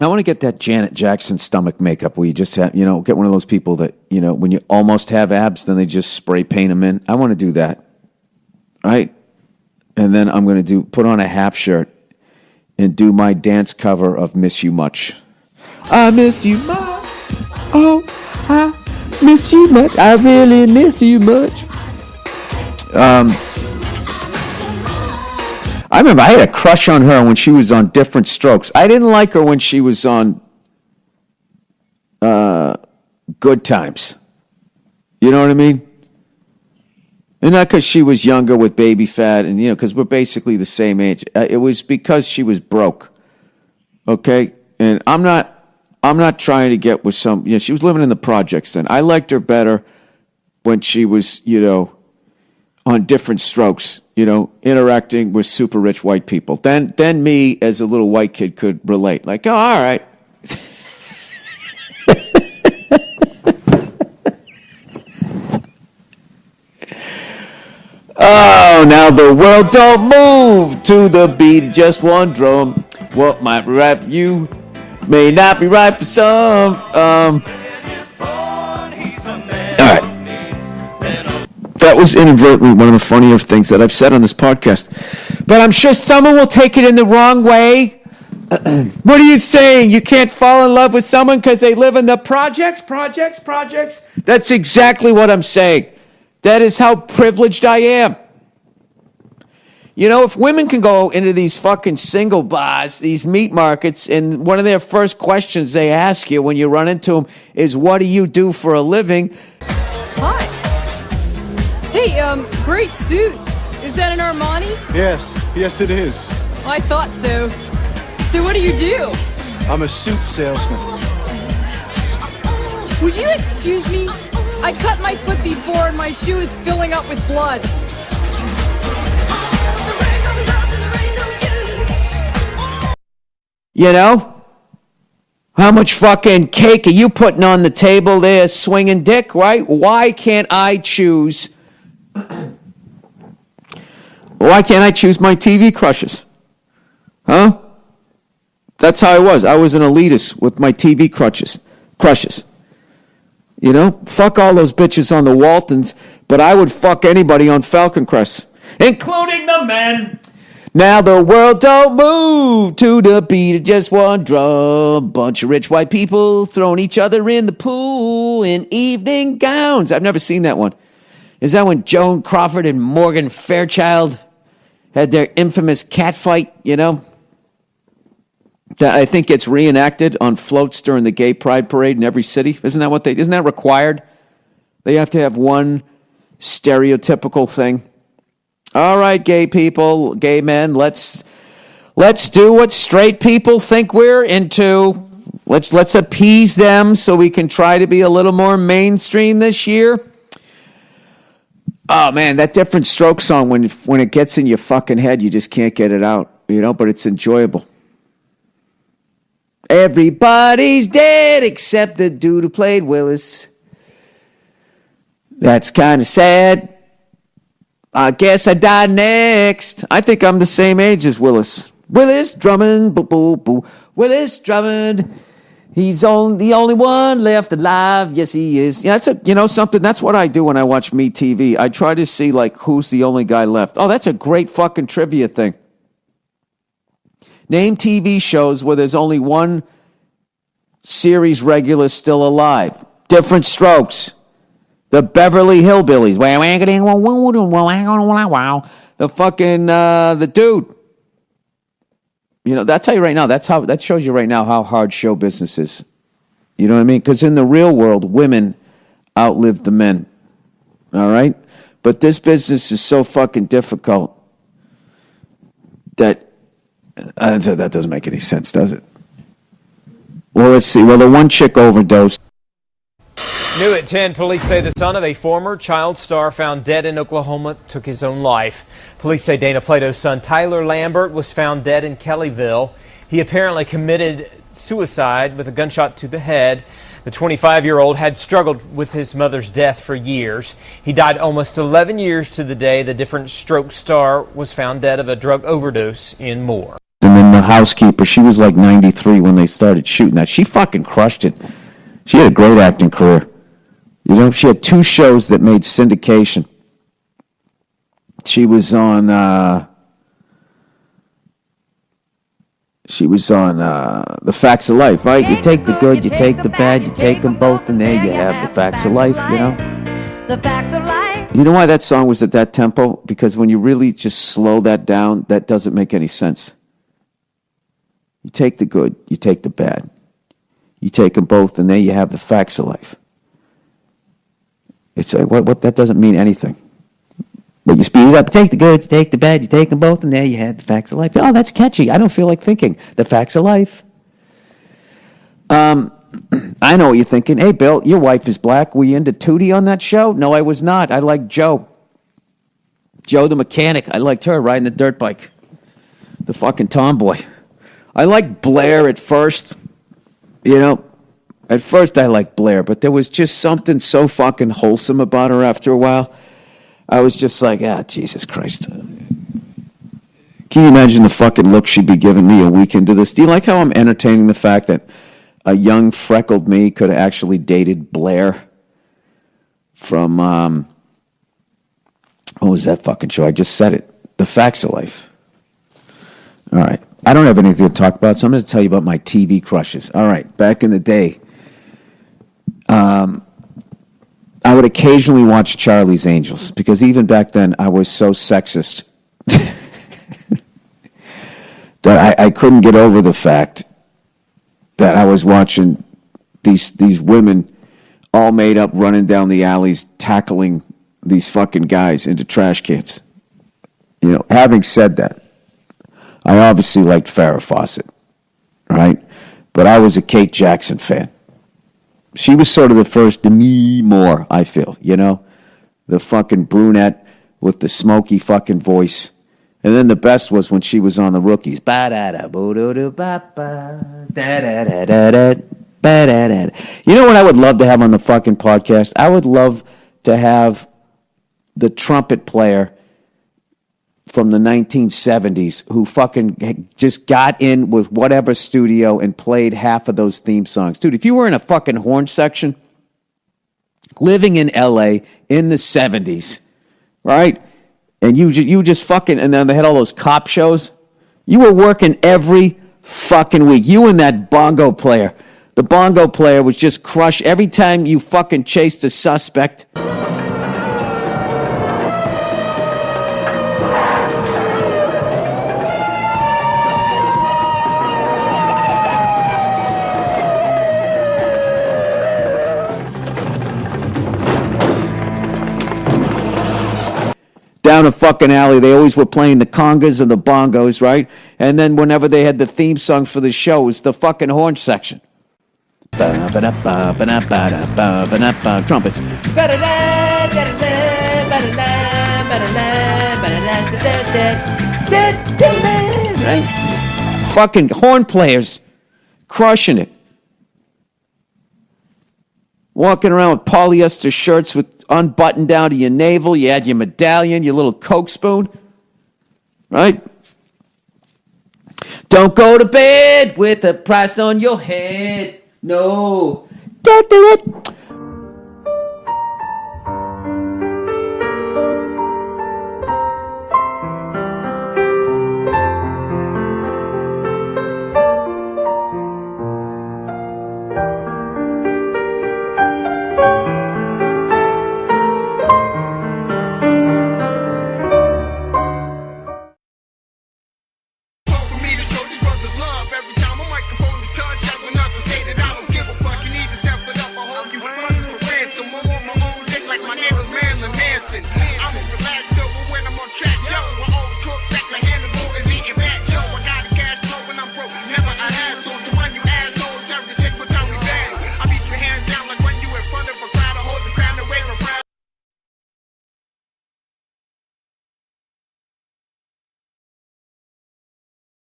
I want to get that Janet Jackson stomach makeup where you just have, get one of those people that, when you almost have abs, then they just spray paint them in. I want to do that. Right? And then I'm going to put on a half shirt and do my dance cover of Miss You Much. I miss you much. Oh, I miss you much. I really miss you much. I remember I had a crush on her when she was on Different Strokes. I didn't like her when she was on Good Times. You know what I mean? And not because she was younger with baby fat and, because we're basically the same age. It was because she was broke. Okay? And I'm not trying to get with some, she was living in the projects then. I liked her better when she was, on Different Strokes, interacting with super rich white people. Then me as a little white kid could relate. Like, oh, all right. Oh, now the world don't move to the beat of just one drum. What might be right for you may not be right for some. All right. That was inadvertently one of the funnier things that I've said on this podcast. But I'm sure someone will take it in the wrong way. What are you saying? You can't fall in love with someone because they live in the projects? That's exactly what I'm saying. That is how privileged I am. If women can go into these fucking single bars, these meat markets, and one of their first questions they ask you when you run into them is, what do you do for a living? Hi. Hey, great suit. Is that an Armani? Yes, it is. I thought so. So what do you do? I'm a suit salesman. Would you excuse me? I cut my foot before and my shoe is filling up with blood. How much fucking cake are you putting on the table there, swinging dick, right? Why can't I choose my TV crushes? Huh? That's how I was. I was an elitist with my TV crushes. Fuck all those bitches on the Waltons, but I would fuck anybody on Falcon Crest, including the men. Now the world don't move to the beat of just one drum. Bunch of rich white people throwing each other in the pool in evening gowns. I've never seen that one. Is that when Joan Crawford and Morgan Fairchild had their infamous cat fight, That I think gets reenacted on floats during the gay pride parade in every city. Isn't that required? They have to have one stereotypical thing. All right, gay people, gay men, let's do what straight people think we're into. Let's appease them so we can try to be a little more mainstream this year. Oh man, that Different Strokes song, when it gets in your fucking head, you just can't get it out, but it's enjoyable. Everybody's dead except the dude who played Willis. That's kind of sad. I guess I die next. I think I'm the same age as Willis. Willis Drummond, boo, boo, boo. Willis Drummond. He's the only one left alive. Yes, he is. Yeah, that's something. That's what I do when I watch Me TV. I try to see who's the only guy left. Oh, that's a great fucking trivia thing. Name TV shows where there's only one series regular still alive. Different Strokes. The Beverly Hillbillies. The fucking, the dude. That's how you right now. That shows you right now how hard show business is. You know what I mean? Because in the real world, women outlive the men. All right? But this business is so fucking difficult that doesn't make any sense, does it? Well, let's see. Well, the one chick overdosed. New at 10, police say the son of a former child star found dead in Oklahoma took his own life. Police say Dana Plato's son Tyler Lambert was found dead in Kellyville. He apparently committed suicide with a gunshot to the head. The 25-year-old had struggled with his mother's death for years. He died almost 11 years to the day the Different Strokes star was found dead of a drug overdose in Moore. And then housekeeper. She was like 93 when they started shooting that. She fucking crushed it. She had a great acting career. You know, she had 2 shows that made syndication. She was on The Facts of Life, right? You take the good, you take the bad, you take them both, and there you have the facts of life, you know? The facts of life. You know why that song was at that tempo? Because when you really just slow that down, that doesn't make any sense. You take the good, you take the bad. You take them both, and there you have the facts of life. It's like, what? That doesn't mean anything. But you speed it up, take the good, you take the bad, you take them both, and there you have the facts of life. Oh, that's catchy. I don't feel like thinking. The facts of life. I know what you're thinking. Hey, Bill, your wife is black. Were you into Tootie on that show? No, I was not. I liked Joe. Joe the mechanic. I liked her riding the dirt bike. The fucking tomboy. I liked Blair at first. You know, at first I liked Blair, but there was just something so fucking wholesome about her after a while. I was just like, Jesus Christ. Can you imagine the fucking look she'd be giving me a week into this? Do you like how I'm entertaining the fact that a young freckled me could have actually dated Blair from, what was that fucking show? I just said it. The Facts of Life. All right. I don't have anything to talk about, so I'm going to tell you about my TV crushes. All right. Back in the day, I would occasionally watch Charlie's Angels, because even back then I was so sexist that I couldn't get over the fact that I was watching these women all made up running down the alleys tackling these fucking guys into trash cans. You know, having said that, I obviously liked Farrah Fawcett, right? But I was a Kate Jackson fan. She was sort of the first Demi Moore, I feel, you know? The fucking brunette with the smoky fucking voice. And then the best was when she was on the Rookies. Ba-da-da-bo-do-do-ba-ba, da-da-da-da-da, ba-da-da-da. You know what I would love to have on the fucking podcast? I would love to have the trumpet player from the 1970s who fucking just got in with whatever studio and played half of those theme songs. Dude, if you were in a fucking horn section, living in L.A. in the 70s, right? And you just fucking, and then they had all those cop shows. You were working every fucking week. You and that bongo player. The bongo player was just crushed every time you fucking chased a suspect. Down a fucking alley, they always were playing the congas and the bongos, right? And then whenever they had the theme song for the show, it was the fucking horn section. Trumpets. Right? Fucking horn players crushing it. Walking around with polyester shirts with unbuttoned down to your navel. You had your medallion, your little Coke spoon. Right? Don't go to bed with a price on your head. No. Don't do it.